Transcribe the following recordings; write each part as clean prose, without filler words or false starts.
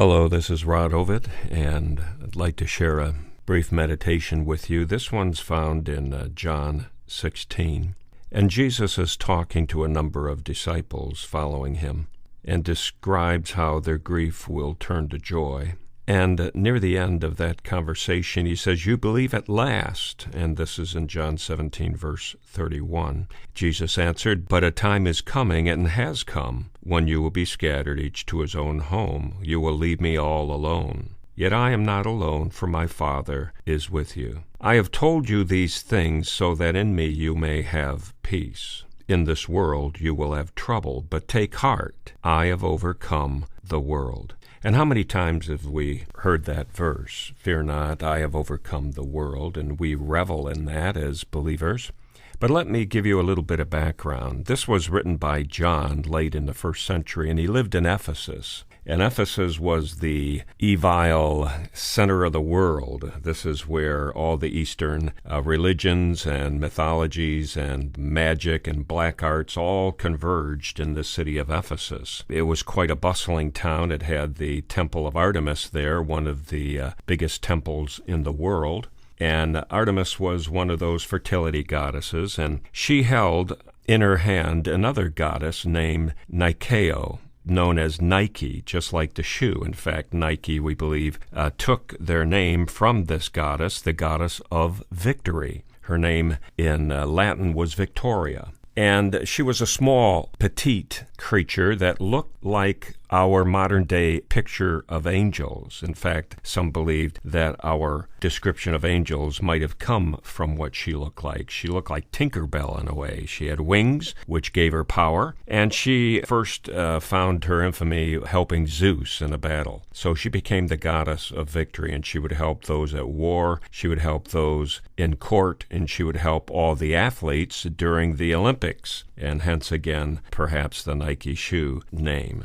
Hello, this is Rod Ovitt, and I'd like to share a brief meditation with you. This one's found in John 16. And Jesus is talking to a number of disciples following him and describes how their grief will turn to joy. And near the end of that conversation, he says, "You believe at last." And this is in John 17, verse 31. Jesus answered, "But a time is coming, and has come, when you will be scattered, each to his own home. You will leave me all alone. Yet I am not alone, for my Father is with you. I have told you these things so that in me you may have peace. In this world you will have trouble, but take heart. I have overcome the world." And how many times have we heard that verse? Fear not, I have overcome the world, and we revel in that as believers. But let me give you a little bit of background. This was written by John late in the first century, and he lived in Ephesus. And Ephesus was the evil center of the world. This is where all the Eastern religions and mythologies and magic and black arts all converged in the city of Ephesus. It was quite a bustling town. It had the Temple of Artemis there, one of the biggest temples in the world. And Artemis was one of those fertility goddesses, and she held in her hand another goddess named Nikao, known as Nike, just like the shoe. In fact, Nike, we believe, took their name from this goddess, the goddess of victory. Her name in Latin was Victoria. And she was a small, petite creature that looked like our modern-day picture of angels. In fact, some believed that our description of angels might have come from what she looked like. She looked like Tinkerbell in a way. She had wings, which gave her power, and she first found her infamy helping Zeus in a battle. So she became the goddess of victory, and she would help those at war, she would help those in court, and she would help all the athletes during the Olympics, and hence again, perhaps the Nike shoe name.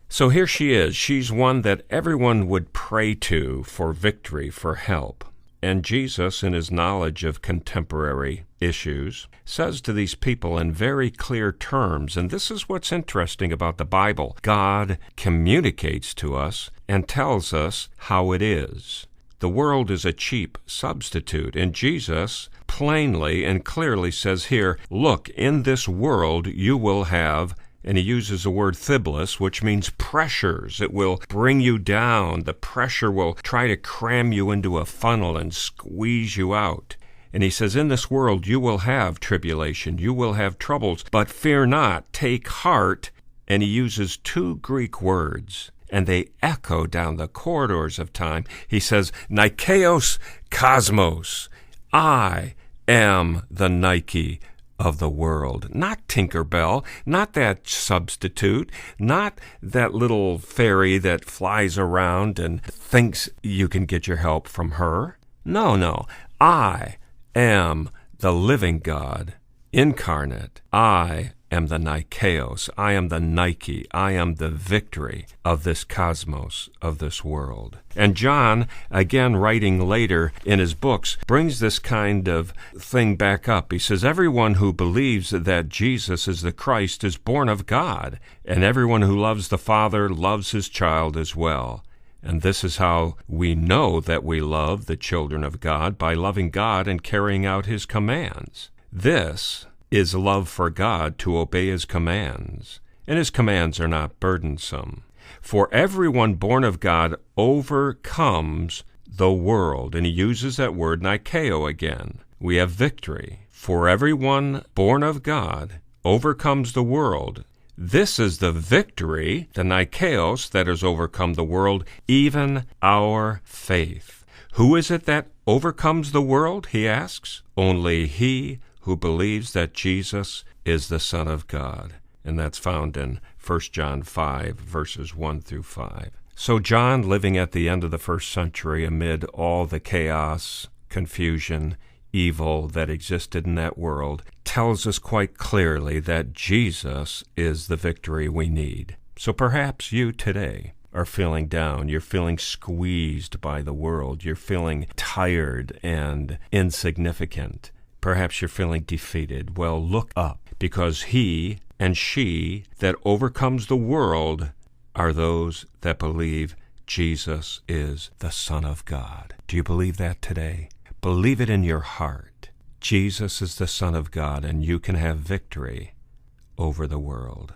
So here she is. She's one that everyone would pray to for victory, for help. And Jesus, in his knowledge of contemporary issues, says to these people in very clear terms, and this is what's interesting about the Bible, God communicates to us and tells us how it is. The world is a cheap substitute, and Jesus plainly and clearly says here, look, in this world you will have, and he uses the word thiblos, which means pressures. It will bring you down. The pressure will try to cram you into a funnel and squeeze you out. And he says, in this world you will have tribulation, you will have troubles, but fear not, take heart. And he uses two Greek words, and they echo down the corridors of time. He says, Nikeos Cosmos, I am the Nike of the world. Not Tinkerbell, not that substitute, not that little fairy that flies around and thinks you can get your help from her. No, I am the living God incarnate. I am the Nikeos. I am the Nike. I am the victory of this cosmos, of this world. And John, again writing later in his books, brings this kind of thing back up. He says, everyone who believes that Jesus is the Christ is born of God, and everyone who loves the Father loves his child as well. And this is how we know that we love the children of God, by loving God and carrying out his commands. This is love for God, to obey his commands, and his commands are not burdensome. For everyone born of God overcomes the world, and he uses that word Nikao again. We have victory. For everyone born of God overcomes the world. This is the victory, the Nikeos, that has overcome the world, even our faith. Who is it that overcomes the world, he asks? Only he who believes that Jesus is the Son of God. And that's found in 1 John 5, verses 1 through 5. So John, living at the end of the first century amid all the chaos, confusion, evil that existed in that world, tells us quite clearly that Jesus is the victory we need. So perhaps you today are feeling down, you're feeling squeezed by the world, you're feeling tired and insignificant. Perhaps you're feeling defeated. Well, look up, because he and she that overcomes the world are those that believe Jesus is the Son of God. Do you believe that today? Believe it in your heart. Jesus is the Son of God, and you can have victory over the world.